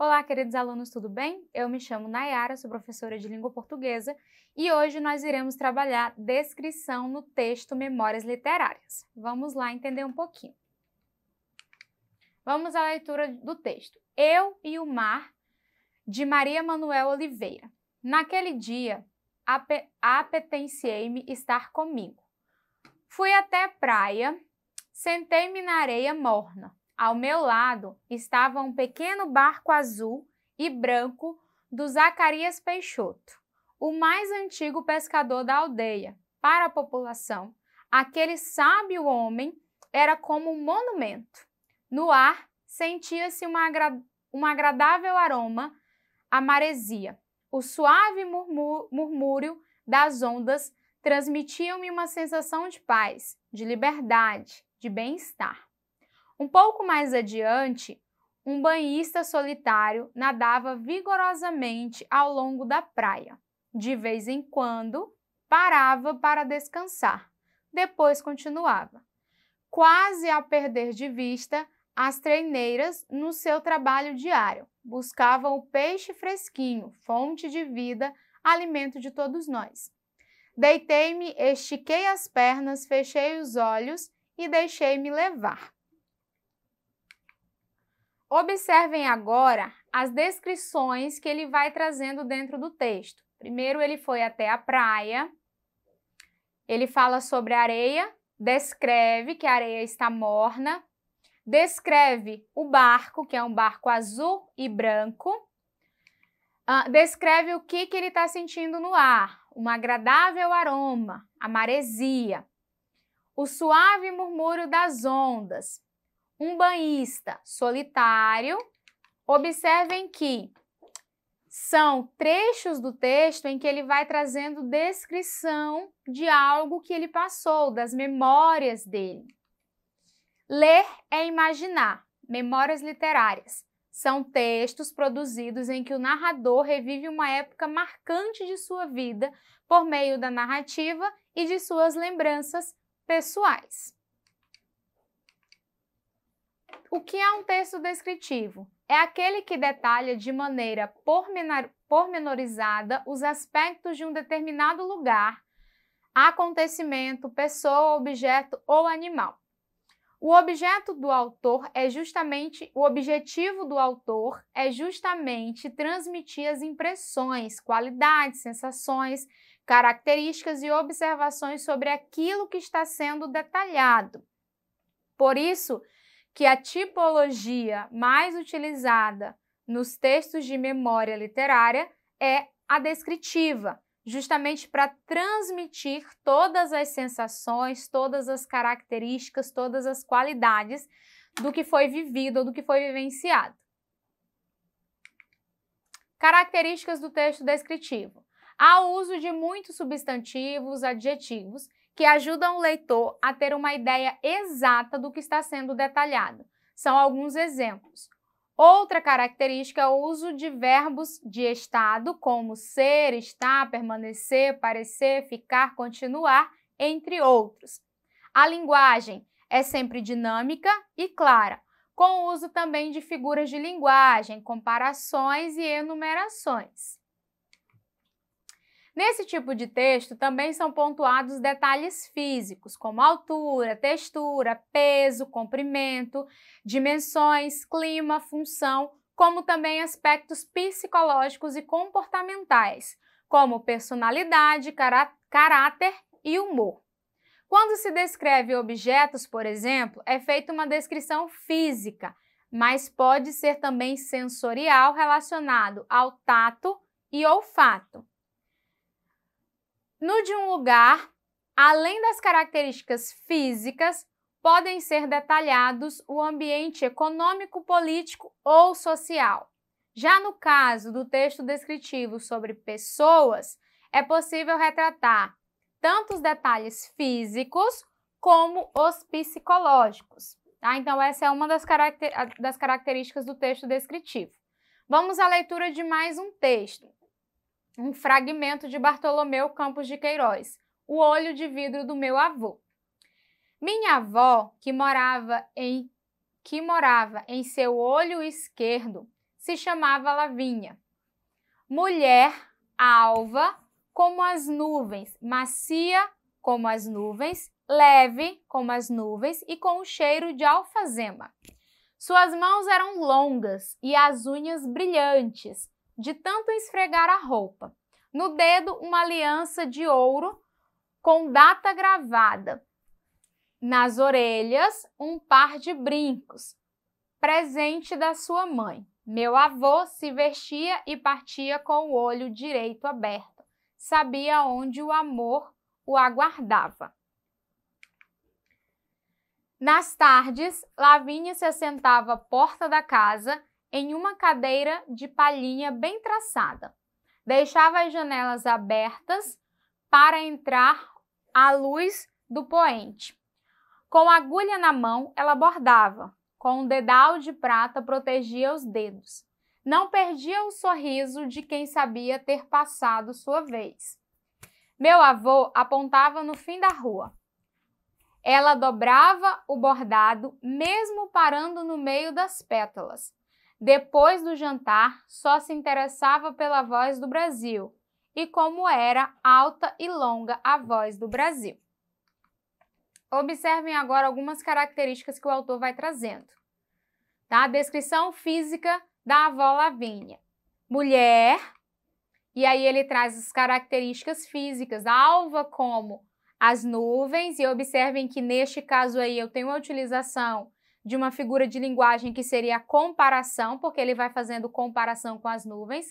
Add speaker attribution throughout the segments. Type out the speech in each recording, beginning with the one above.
Speaker 1: Olá, queridos alunos, tudo bem? Eu me chamo Nayara, sou professora de língua portuguesa e hoje nós iremos trabalhar descrição no texto Memórias Literárias. Vamos lá entender um pouquinho. Vamos à leitura do texto. Eu e o Mar, de Maria Manuel Oliveira. Naquele dia, apetenciei-me estar comigo. Fui até a praia, sentei-me na areia morna. Ao meu lado estava um pequeno barco azul e branco do Zacarias Peixoto, o mais antigo pescador da aldeia. Para a população, aquele sábio homem era como um monumento. No ar sentia-se um agradável aroma à maresia. O suave murmúrio das ondas transmitiam-me uma sensação de paz, de liberdade, de bem-estar. Um pouco mais adiante, um banhista solitário nadava vigorosamente ao longo da praia. De vez em quando, parava para descansar. Depois continuava, quase a perder de vista as treineiras no seu trabalho diário. Buscavam o peixe fresquinho, fonte de vida, alimento de todos nós. Deitei-me, estiquei as pernas, fechei os olhos e deixei-me levar. Observem agora as descrições que ele vai trazendo dentro do texto. Primeiro, ele foi até a praia, ele fala sobre a areia, descreve que a areia está morna, descreve o barco, que é um barco azul e branco, descreve o que ele está sentindo no ar, um agradável aroma, a maresia, o suave murmúrio das ondas, um banhista solitário. Observem que são trechos do texto em que ele vai trazendo descrição de algo que ele passou, das memórias dele. Ler é imaginar. Memórias literárias são textos produzidos em que o narrador revive uma época marcante de sua vida por meio da narrativa e de suas lembranças pessoais. O que é um texto descritivo? É aquele que detalha de maneira pormenorizada os aspectos de um determinado lugar, acontecimento, pessoa, objeto ou animal. O objetivo do autor é justamente transmitir as impressões, qualidades, sensações, características e observações sobre aquilo que está sendo detalhado. Por isso, que a tipologia mais utilizada nos textos de memória literária é a descritiva, justamente para transmitir todas as sensações, todas as características, todas as qualidades do que foi vivido ou do que foi vivenciado. Características do texto descritivo. Há o uso de muitos substantivos, adjetivos, que ajudam o leitor a ter uma ideia exata do que está sendo detalhado. São alguns exemplos. Outra característica é o uso de verbos de estado, como ser, estar, permanecer, parecer, ficar, continuar, entre outros. A linguagem é sempre dinâmica e clara, com o uso também de figuras de linguagem, comparações e enumerações. Nesse tipo de texto também são pontuados detalhes físicos, como altura, textura, peso, comprimento, dimensões, clima, função, como também aspectos psicológicos e comportamentais, como personalidade, caráter e humor. Quando se descreve objetos, por exemplo, é feita uma descrição física, mas pode ser também sensorial relacionado ao tato e olfato. No de um lugar, além das características físicas, podem ser detalhados o ambiente econômico, político ou social. Já no caso do texto descritivo sobre pessoas, é possível retratar tanto os detalhes físicos como os psicológicos. Tá? Então, essa é uma das características do texto descritivo. Vamos à leitura de mais um texto. Um fragmento de Bartolomeu Campos de Queiroz, O Olho de Vidro do Meu Avô. Minha avó, que morava em seu olho esquerdo, se chamava Lavínia. Mulher alva como as nuvens, macia como as nuvens, leve como as nuvens e com o cheiro de alfazema. Suas mãos eram longas e as unhas brilhantes, de tanto esfregar a roupa. No dedo, uma aliança de ouro com data gravada. Nas orelhas, um par de brincos, presente da sua mãe. Meu avô se vestia e partia com o olho direito aberto. Sabia onde o amor o aguardava. Nas tardes, Lavínia se assentava à porta da casa em uma cadeira de palhinha bem traçada. Deixava as janelas abertas para entrar a luz do poente. Com a agulha na mão, ela bordava. Com um dedal de prata protegia os dedos. Não perdia o sorriso de quem sabia ter passado sua vez. Meu avô apontava no fim da rua. Ela dobrava o bordado, mesmo parando no meio das pétalas. Depois do jantar, só se interessava pela voz do Brasil e como era alta e longa a voz do Brasil. Observem agora algumas características que o autor vai trazendo. Tá? Descrição física da avó Lavínia. Mulher, e aí ele traz as características físicas, alva como as nuvens, e observem que neste caso aí eu tenho a utilização de uma figura de linguagem que seria a comparação, porque ele vai fazendo comparação com as nuvens,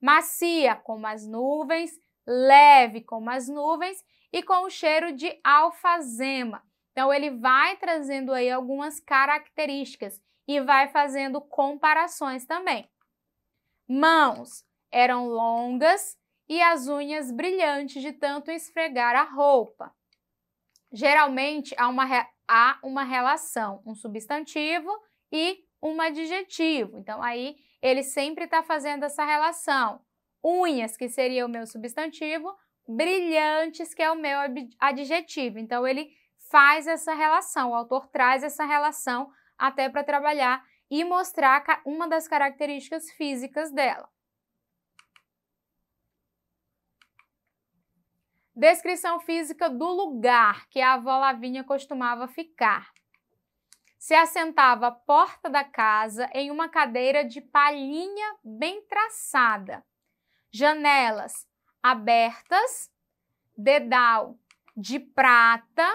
Speaker 1: macia como as nuvens, leve como as nuvens e com o cheiro de alfazema. Então ele vai trazendo aí algumas características e vai fazendo comparações também. Mãos eram longas e as unhas brilhantes de tanto esfregar a roupa. Geralmente há uma relação, um substantivo e um adjetivo. Então aí ele sempre está fazendo essa relação. Unhas, que seria o meu substantivo, brilhantes, que é o meu adjetivo. Então ele faz essa relação, o autor traz essa relação até para trabalhar e mostrar uma das características físicas dela. Descrição física do lugar que a avó Lavínia costumava ficar. Se assentava à porta da casa em uma cadeira de palhinha bem traçada. Janelas abertas, dedal de prata.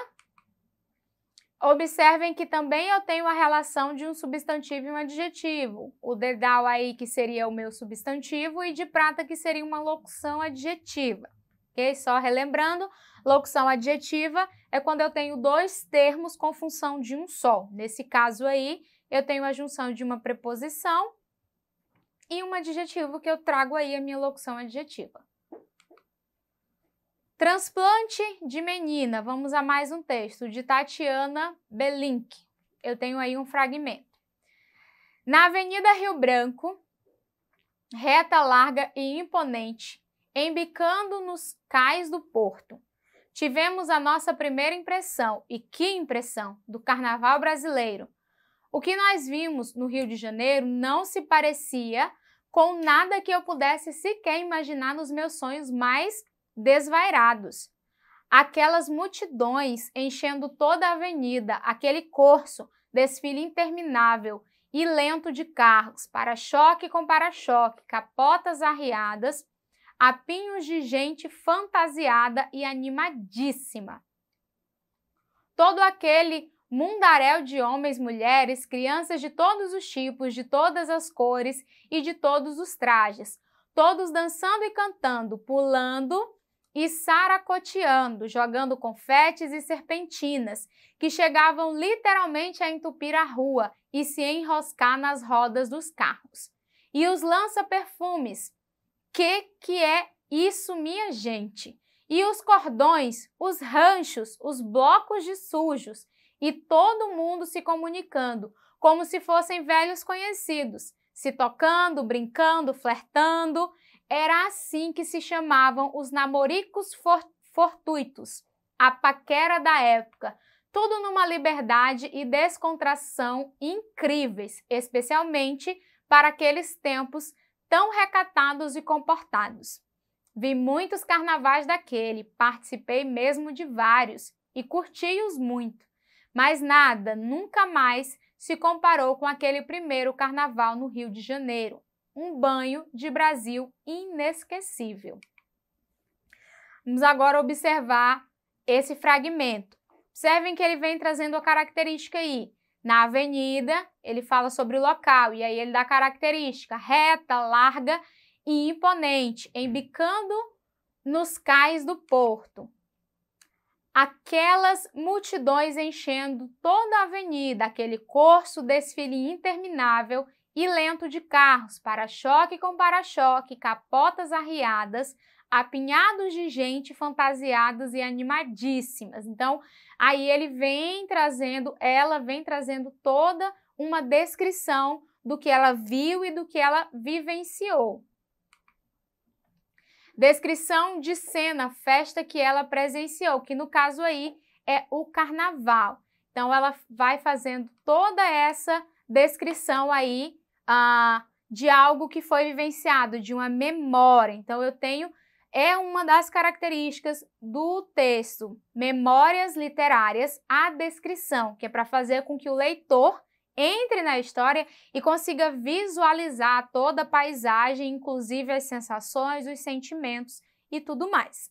Speaker 1: Observem que também eu tenho a relação de um substantivo e um adjetivo. O dedal aí que seria o meu substantivo e de prata que seria uma locução adjetiva. Ok? Só relembrando, locução adjetiva é quando eu tenho dois termos com função de um só. Nesse caso aí, eu tenho a junção de uma preposição e um adjetivo que eu trago aí a minha locução adjetiva. Transplante de menina. Vamos a mais um texto de Tatiana Belink. Eu tenho aí um fragmento. Na Avenida Rio Branco, reta, larga e imponente, embicando nos cais do porto, tivemos a nossa primeira impressão, e que impressão, do carnaval brasileiro. O que nós vimos no Rio de Janeiro não se parecia com nada que eu pudesse sequer imaginar nos meus sonhos mais desvairados. Aquelas multidões enchendo toda a avenida, aquele corso, desfile interminável e lento de carros, para-choque com para-choque, capotas arriadas, apinhos de gente fantasiada e animadíssima. Todo aquele mundaréu de homens, mulheres, crianças de todos os tipos, de todas as cores e de todos os trajes, todos dançando e cantando, pulando e saracoteando, jogando confetes e serpentinas, que chegavam literalmente a entupir a rua e se enroscar nas rodas dos carros. E os lança-perfumes. Que é isso, minha gente? E os cordões, os ranchos, os blocos de sujos, e todo mundo se comunicando, como se fossem velhos conhecidos, se tocando, brincando, flertando. Era assim que se chamavam os namoricos fortuitos, a paquera da época, tudo numa liberdade e descontração incríveis, especialmente para aqueles tempos tão recatados e comportados. Vi muitos carnavais daquele, participei mesmo de vários e curti-os muito, mas nada, nunca mais se comparou com aquele primeiro carnaval no Rio de Janeiro, um banho de Brasil inesquecível. Vamos agora observar esse fragmento. Observem que ele vem trazendo a característica aí. Na avenida, ele fala sobre o local, e aí ele dá a característica reta, larga e imponente, embicando nos cais do porto. Aquelas multidões enchendo toda a avenida, aquele corso desfile interminável e lento de carros, para-choque com para-choque, capotas arriadas, apinhados de gente fantasiadas e animadíssimas. Então, aí ela vem trazendo toda uma descrição do que ela viu e do que ela vivenciou. Descrição de cena, festa que ela presenciou, que no caso aí é o carnaval. Então, ela vai fazendo toda essa descrição aí de algo que foi vivenciado, de uma memória. Então, é uma das características do texto, memórias literárias, a descrição, que é para fazer com que o leitor entre na história e consiga visualizar toda a paisagem, inclusive as sensações, os sentimentos e tudo mais.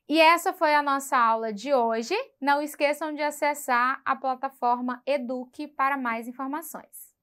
Speaker 1: E essa foi a nossa aula de hoje. Não esqueçam de acessar a plataforma Eduque para mais informações.